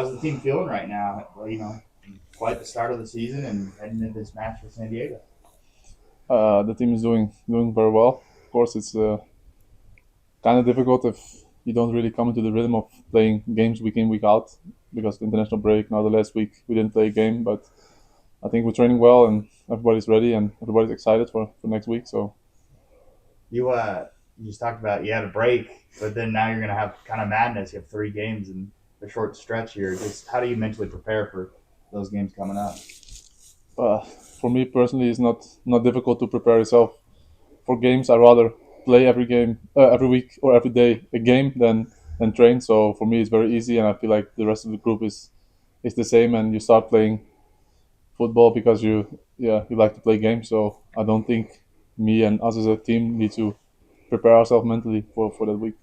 How's the team feeling right now? Well, quite the start of the season and heading into this match with San Diego. The team is doing very well. Of course, it's kind of difficult if you don't really come into the rhythm of playing games week in week out because the international break. Now the last week we didn't play a game, but I think we're training well and everybody's ready and everybody's excited for next week. So You just talked about you had a break, but then now you're gonna have kind of madness. You have 3 games in a short stretch here. Just how do you mentally prepare for those games coming up? for me personally, it's not difficult to prepare yourself for games. I rather play every game, every week or every day a game than train. So for me, it's very easy, and I feel like the rest of the group is the same. And you start playing football because you like to play games. So I don't think me and us as a team need to prepare ourselves mentally for that week.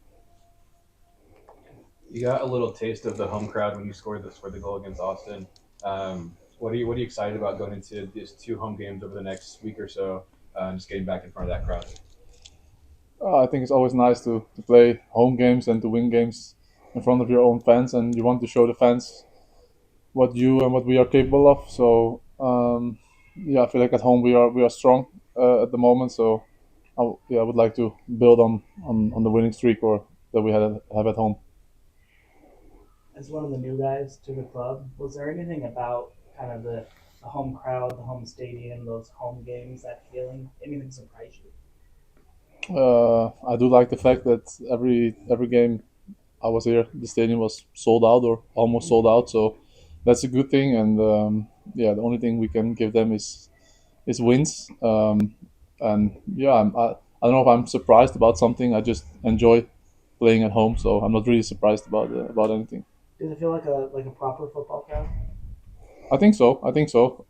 You got a little taste of the home crowd when you scored the goal against Austin. What are you excited about going into these 2 home games over the next week or so? Just getting back in front of that crowd. I think it's always nice to play home games and to win games in front of your own fans, and you want to show the fans what you and what we are capable of. So yeah, I feel like at home we are strong at the moment. So I would like to build on the winning streak or that we have at home. As one of the new guys to the club, was there anything about kind of the home crowd, the home stadium, those home games, that feeling, anything surprise you? I do like the fact that every game I was here, the stadium was sold out or almost sold out. So that's a good thing. And yeah, the only thing we can give them is wins. And yeah, I don't know if I'm surprised about something. I just enjoy playing at home, so I'm not really surprised about anything. Does it feel like a proper football crowd? I think so. I think so.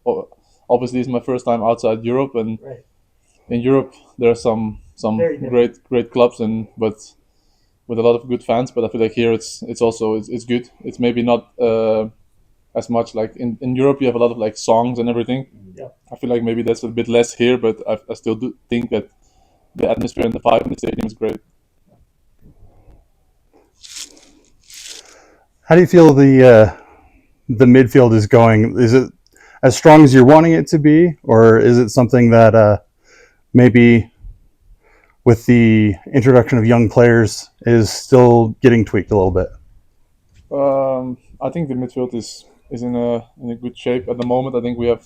Obviously, it's my first time outside Europe, and Right. in Europe there are some Very different. great clubs, and but with a lot of good fans. But I feel like here it's also it's good. It's maybe not as much like in Europe. You have a lot of like songs and everything. Yeah. I feel like maybe that's a bit less here, but I still do think that the atmosphere and the vibe in the stadium is great. How do you feel the midfield is going? Is it as strong as you're wanting it to be, or is it something that maybe with the introduction of young players is still getting tweaked a little bit? I think the midfield is in a good shape at the moment. I think we have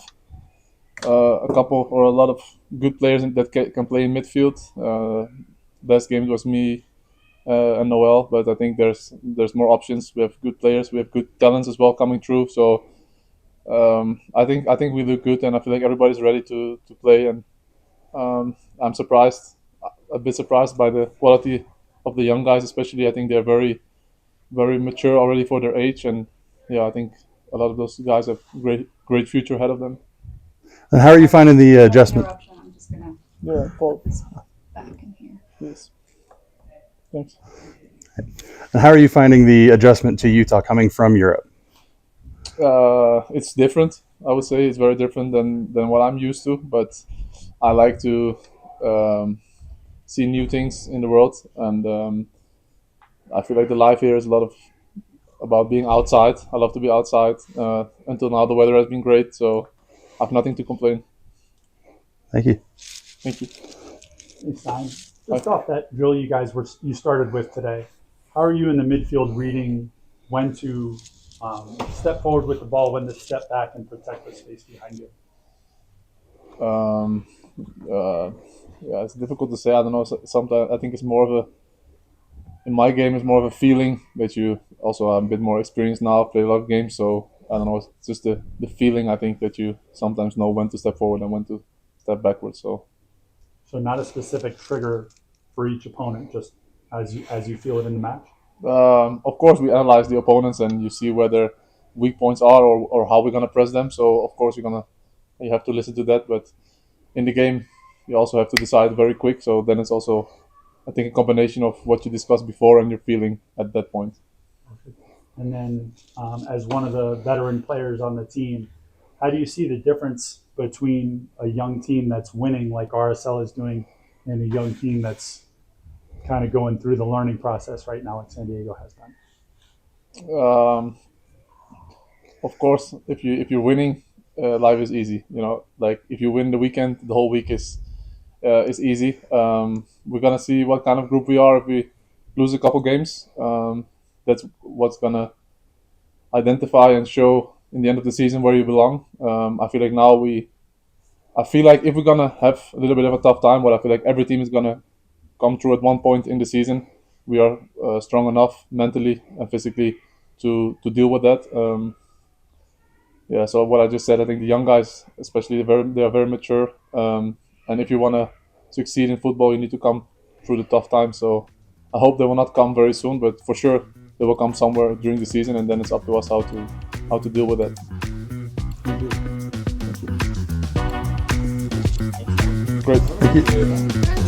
a couple or a lot of good players that can play in midfield. Last game was me and Noel, but I think there's more options. We have good players, we have good talents as well coming through. So I think we look good, and I feel like everybody's ready to play. And I'm a bit surprised by the quality of the young guys, especially. I think they're very mature already for their age, and yeah, I think a lot of those guys have great future ahead of them. And how are you finding the adjustment? Interruption. I'm just gonna Yeah, Paul. put this back in here. Yes. Thanks. And how are you finding the adjustment to Utah coming from Europe? It's different. I would say it's very different than what I'm used to, but I like to um, see new things in the world, and I feel like the life here is a lot of about being outside. I love to be outside. Until now, the weather has been great, so I have nothing to complain. Thank you. Thank you. Hey, Stein, just off that drill you started with today, how are you in the midfield reading when to step forward with the ball, when to step back and protect the space behind you? Um, uh, yeah, it's difficult to say. I don't know. Sometimes I think it's more of a in my game it's more of a feeling that you also are a bit more experienced now. Play a lot of games, so I don't know. It's just the feeling. I think that you sometimes know when to step forward and when to step backwards. So So not a specific trigger for each opponent, just as you feel it in the match. of course we analyze the opponents and you see where their weak points are or how we're gonna press them. So of course you have to listen to that. But in the game, you also have to decide very quick. So then it's also I think a combination of what you discussed before and your feeling at that point. And then, as one of the veteran players on the team, how do you see the difference between a young team that's winning, like RSL is doing, and a young team that's kind of going through the learning process right now, like San Diego has done? Um, of course, if you're winning, life is easy. Like if you win the weekend, the whole week is easy. We're gonna see what kind of group we are if we lose a couple games. That's what's gonna identify and show in the end of the season where you belong. I feel like I feel like if we're gonna have a little bit of a tough time, but I feel like every team is gonna come through at one point in the season. We are strong enough mentally and physically to deal with that. Yeah, so what I just said, I think the young guys, especially, they are very mature. And if you want to succeed in football, you need to come through the tough times. So I hope they will not come very soon, but for sure they will come somewhere during the season, and then it's up to us how to deal with that. Great. Thank you.